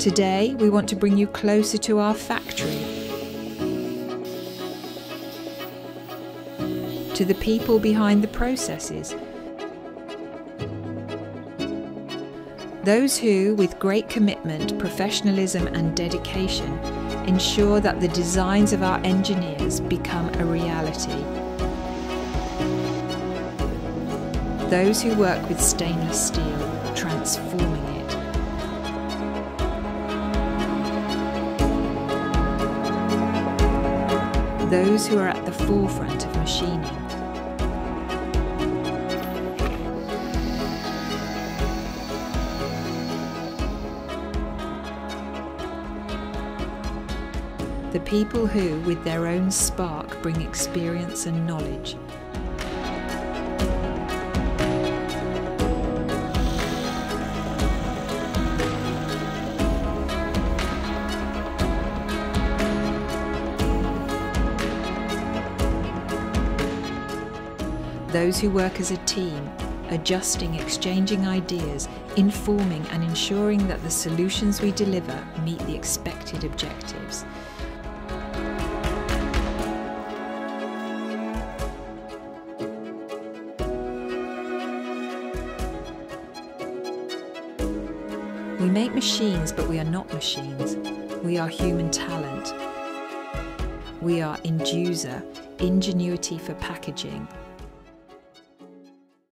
Today, we want to bring you closer to our factory, to the people behind the processes, those who, with great commitment, professionalism and dedication, ensure that the designs of our engineers become a reality. Those who work with stainless steel, transforming it. Those who are at the forefront of machining. The people who, with their own spark, bring experience and knowledge. Those who work as a team, adjusting, exchanging ideas, informing and ensuring that the solutions we deliver meet the expected objectives. We make machines, but we are not machines. We are human talent. We are INDUSER, ingenuity for packaging,